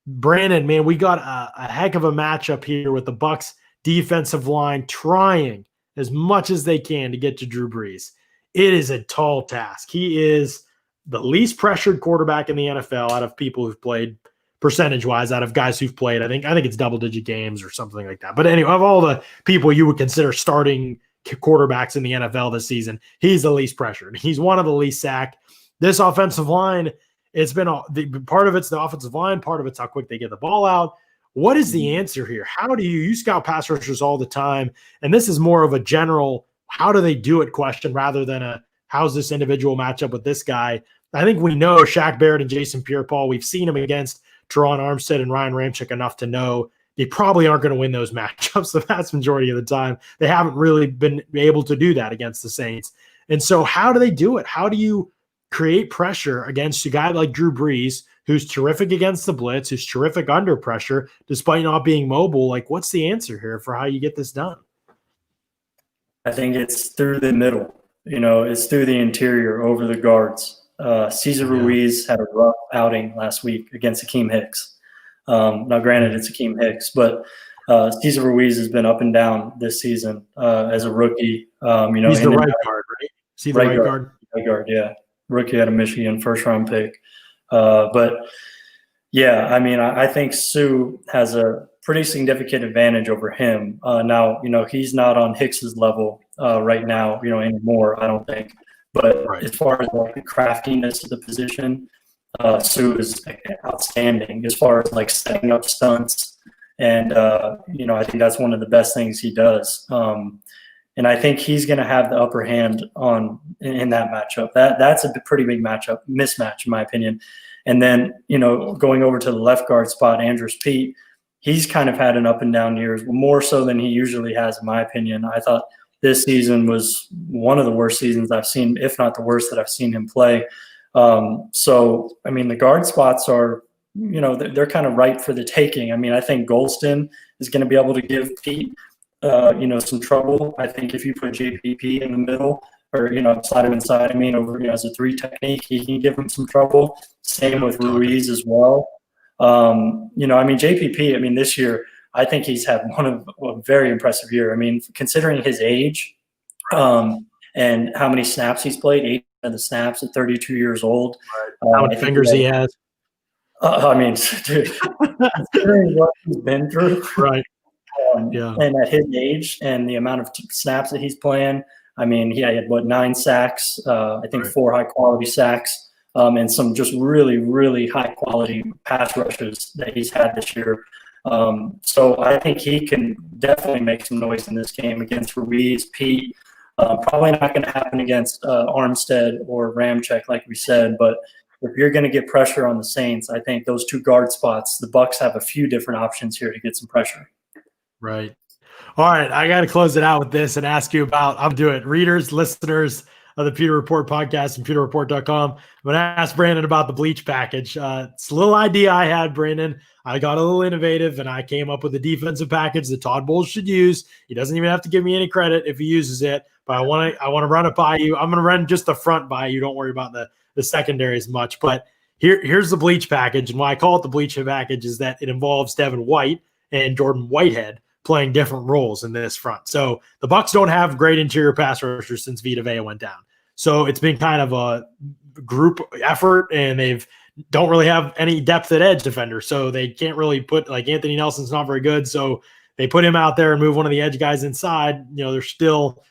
Brandon, man, we got a heck of a matchup here with the Bucs defensive line trying as much as they can to get to Drew Brees. It is a tall task. He is the least pressured quarterback in the NFL out of people who've played percentage-wise, out of guys who've played. I think it's double-digit games or something like that. But anyway, of all the people you would consider starting quarterbacks in the NFL this season, he's the least pressured. He's one of the least sacked. This offensive line, it's been part of it's the offensive line, part of it's how quick they get the ball out. What is the answer here? How do you scout pass rushers all the time? And this is more of a general, how do they do it question rather than a, how's this individual match up with this guy? I think we know Shaq Barrett and Jason Pierre-Paul. We've seen them against Teron Armstead and Ryan Ramczyk enough to know they probably aren't going to win those matchups the vast majority of the time. They haven't really been able to do that against the Saints. And so how do they do it? How do you create pressure against a guy like Drew Brees, who's terrific against the blitz, who's terrific under pressure, despite not being mobile? Like, what's the answer here for how you get this done? I think it's through the middle. It's through the interior over the guards. Cesar Ruiz had a rough outing last week against Akeem Hicks. Now, granted, it's Akeem Hicks, but Cesar Ruiz has been up and down this season as a rookie. He's the right guard, right? Is he the right guard? Right guard, yeah. Rookie out of Michigan, first-round pick. But, yeah, I mean, I think Sue has a pretty significant advantage over him. Now, he's not on Hicks's level right now, anymore, I don't think. But as far as like the craftiness of the position, Sue is outstanding as far as like setting up stunts. And, I think that's one of the best things he does. And I think he's going to have the upper hand in that matchup. That's a pretty big mismatch, in my opinion. And then, going over to the left guard spot, Andrews Pete, he's kind of had an up and down years, more so than he usually has, in my opinion. I thought this season was one of the worst seasons I've seen, if not the worst that I've seen him play. So, I mean, the guard spots are, they're kind of ripe for the taking. I mean, I think Golston is going to be able to give Pete, some trouble. I think if you put JPP in the middle or, slide him inside, over, as a 3 technique, he can give him some trouble. Same with Ruiz as well. JPP, this year, I think he's had a very impressive year. Considering his age and how many snaps he's played, 8 of the snaps at 32 years old. How many fingers he has. Dude, considering what he's been through. Right. And at his age and the amount of snaps that he's playing, he had 9 sacks, I think 4 high-quality sacks, and some just really, really high-quality pass rushes that he's had this year. So I think he can definitely make some noise in this game against Ruiz, Pete. Probably not going to happen against Armstead or Ramczyk, like we said. But if you're going to get pressure on the Saints, I think those 2 guard spots, the Bucs have a few different options here to get some pressure. Right. All right. I got to close it out with this and ask you about, I'll do it, readers, listeners of the Pewter Report podcast and pewterreport.com. I'm going to ask Brandon about the Bleach Package. It's a little idea I had, Brandon. I got a little innovative, and I came up with a defensive package that Todd Bowles should use. He doesn't even have to give me any credit if he uses it, but I want to run it by you. I'm going to run just the front by you. Don't worry about the secondary as much. But here's the Bleach Package, and why I call it the Bleach Package is that it involves Devin White and Jordan Whitehead playing different roles in this front. So the Bucs don't have great interior pass rushers since Vita Vea went down. So it's been kind of a group effort, and don't really have any depth at edge defender. So they can't really put, like, Anthony Nelson's not very good. So they put him out there and move one of the edge guys inside. They're still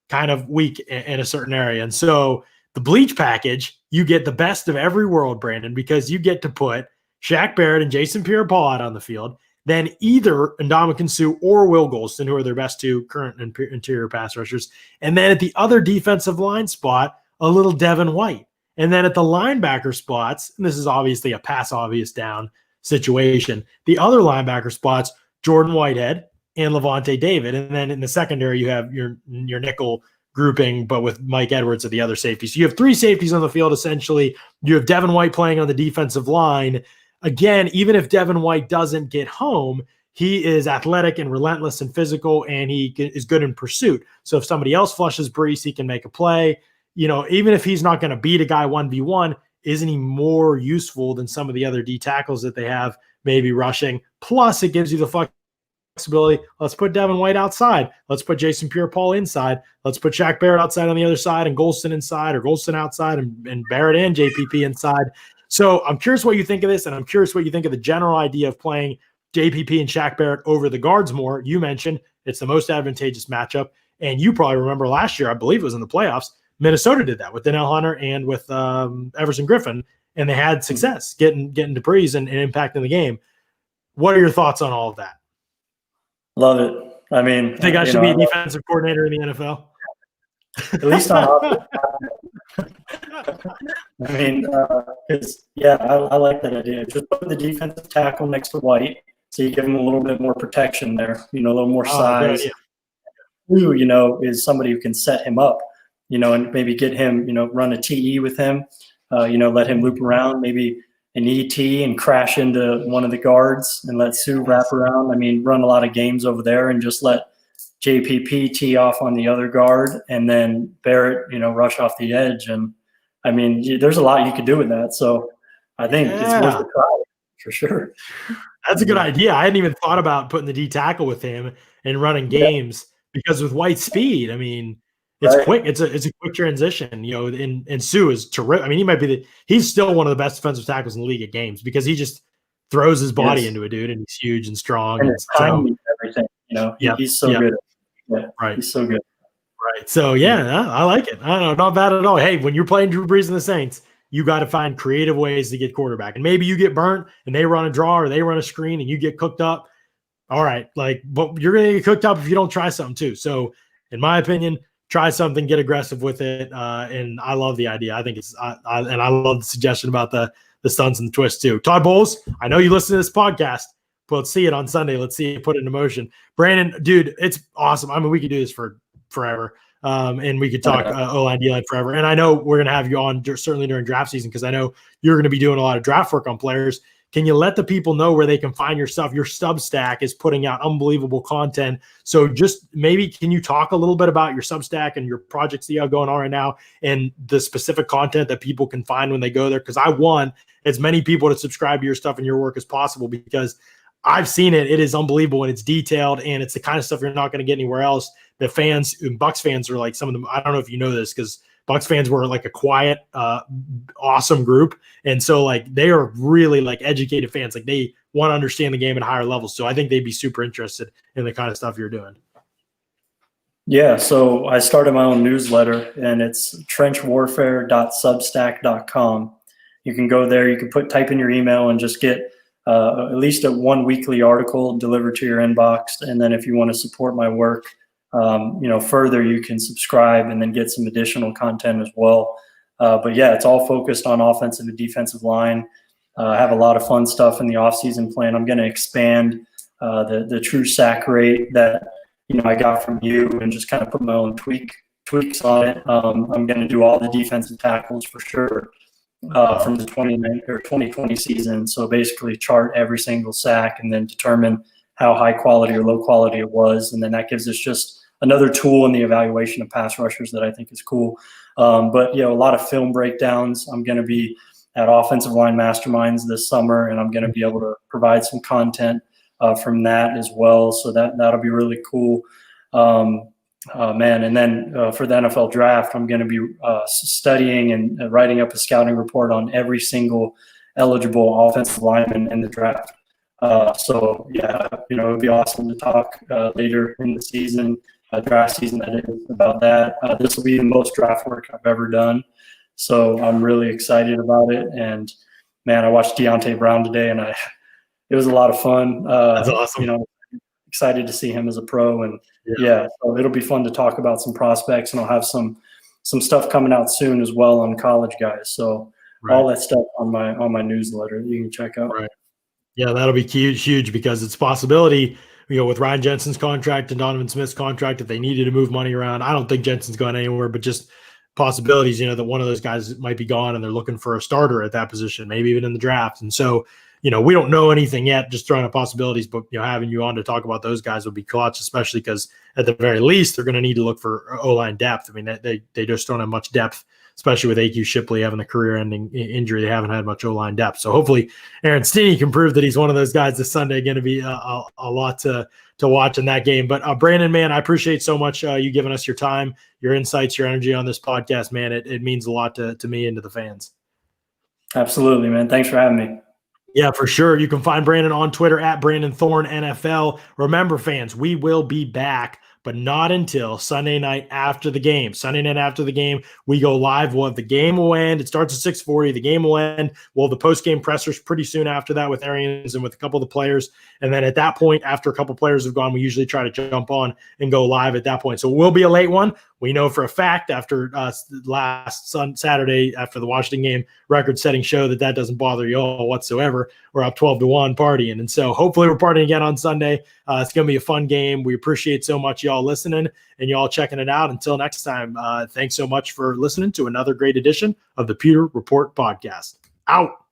kind of weak in a certain area. And so the Bleach Package, you get the best of every world, Brandon, because you get to put Shaq Barrett and Jason Pierre-Paul out on the field. then either Ndamukong Suh or Will Golston, who are their best two current interior pass rushers. And then at the other defensive line spot, a little Devin White. And then at the linebacker spots, and this is obviously a pass obvious down situation, the other linebacker spots, Jordan Whitehead and Levante David. And then in the secondary, you have your nickel grouping, but with Mike Edwards at the other safety. So you have three safeties on the field, essentially. You have Devin White playing on the defensive line. Again, even if Devin White doesn't get home, he is athletic and relentless and physical, and he is good in pursuit. So if somebody else flushes Breece, he can make a play. Even if he's not going to beat a guy 1v1, isn't he more useful than some of the other D tackles that they have maybe rushing? Plus, it gives you the flexibility. Let's put Devin White outside. Let's put Jason Pierre-Paul inside. Let's put Shaq Barrett outside on the other side and Golston inside, or Golston outside and Barrett and JPP inside. So I'm curious what you think of this, and I'm curious what you think of the general idea of playing JPP and Shaq Barrett over the guards more. You mentioned it's the most advantageous matchup, and you probably remember last year, I believe it was in the playoffs, Minnesota did that with Danielle Hunter and with Everson Griffin, and they had success getting to Breeze and impacting the game. What are your thoughts on all of that? Love it. I mean, I think I should be a defensive coordinator in the NFL. At least on offense. I mean, I like that idea. Just put the defensive tackle next to White, so you give him a little bit more protection there, a little more size. Who, is somebody who can set him up, and maybe get him, run a TE with him, let him loop around, maybe an ET and crash into one of the guards and let Suh wrap around. I mean, run a lot of games over there and just let JPP tee off on the other guard, and then Barrett, rush off the edge. And I mean, there's a lot you could do with that. So I think it's worth a try for sure. That's a good idea. I hadn't even thought about putting the D tackle with him and running games because with White's speed, I mean, it's quick. It's a quick transition, and Suh is terrific. I mean, he's still one of the best defensive tackles in the league at games because he just throws his body into a dude, and he's huge and strong. And it's timing and everything, he's so good. Yeah, right. He's so good. Right. So, I like it. I don't know, not bad at all. Hey, when you're playing Drew Brees and the Saints, you got to find creative ways to get quarterback. And maybe you get burnt and they run a draw or they run a screen and you get cooked up. All right. But you're going to get cooked up if you don't try something too. So, in my opinion, try something, get aggressive with it. And I love the idea. I think and I love the suggestion about the stunts and the twists too. Todd Bowles, I know you listen to this podcast. But let's see it on Sunday. Let's see it put it into motion. Brandon, dude, it's awesome. I mean, we could do this for forever. And we could talk O-line, D-line forever. And I know we're going to have you on certainly during draft season because I know you're going to be doing a lot of draft work on players. Can you let the people know where they can find your stuff? Your Substack is putting out unbelievable content. So just maybe can you talk a little bit about your Substack and your projects that you have going on right now and the specific content that people can find when they go there? Because I want as many people to subscribe to your stuff and your work as possible because I've seen it. It is unbelievable, and it's detailed, and it's the kind of stuff you're not going to get anywhere else. The fans, Bucs fans, are like some of them. I don't know if you know this because Bucs fans were like a quiet, awesome group, and so they are really educated fans. They want to understand the game at higher levels. So I think they'd be super interested in the kind of stuff you're doing. Yeah, so I started my own newsletter, and it's trenchwarfare.substack.com. You can go there. You can type in your email and just get at least one weekly article delivered to your inbox. And then if you want to support my work, further, you can subscribe and then get some additional content as well. But yeah, it's all focused on offensive and defensive line. I have a lot of fun stuff in the offseason plan. I'm going to expand the true sack rate that I got from you and just kind of put my own tweaks on it. I'm going to do all the defensive tackles for sure. From the 2020 season. So basically chart every single sack and then determine how high quality or low quality it was. And then that gives us just another tool in the evaluation of pass rushers that I think is cool. But a lot of film breakdowns. I'm going to be at offensive line masterminds this summer, and I'm going to be able to provide some content from that as well. So that'll be really cool. And then for the NFL draft, I'm going to be studying and writing up a scouting report on every single eligible offensive lineman in the draft. So it would be awesome to talk later in the season, draft season that is, about that. This will be the most draft work I've ever done. So I'm really excited about it. And man, I watched Deontay Brown today, and it was a lot of fun. That's awesome. Excited to see him as a pro, and so it'll be fun to talk about some prospects, and I'll have some stuff coming out soon as well on college guys. So all that stuff on my newsletter that you can check out. Right. Yeah, that'll be huge because it's a possibility, with Ryan Jensen's contract and Donovan Smith's contract, if they needed to move money around. I don't think Jensen's going anywhere, but just possibilities, that one of those guys might be gone and they're looking for a starter at that position, maybe even in the draft. And so, we don't know anything yet, just throwing out possibilities, but having you on to talk about those guys would be clutch, especially because at the very least, they're going to need to look for O-line depth. I mean, they just don't have much depth, especially with A.Q. Shipley having the career-ending injury. They haven't had much O-line depth. So hopefully Aaron Stinney can prove that he's one of those guys this Sunday. Going to be a lot to watch in that game. But Brandon, man, I appreciate so much you giving us your time, your insights, your energy on this podcast, man. It means a lot to me and to the fans. Absolutely, man. Thanks for having me. Yeah, for sure. You can find Brandon on Twitter at Brandon Thorn NFL. Remember, fans, we will be back, but not until Sunday night after the game. Sunday night after the game, we go live. We'll have the game will end. It starts at 6:40. The game will end. We'll have the post-game pressers pretty soon after that with Arians and with a couple of the players. And then at that point, after a couple of players have gone, we usually try to jump on and go live at that point. So it will be a late one. We know for a fact after last Saturday, after the Washington game, record-setting show that doesn't bother you all whatsoever. We're up 12-1 partying. And so hopefully we're partying again on Sunday. It's going to be a fun game. We appreciate so much y'all listening and y'all checking it out. Until next time, thanks so much for listening to another great edition of the Pewter Report podcast. Out.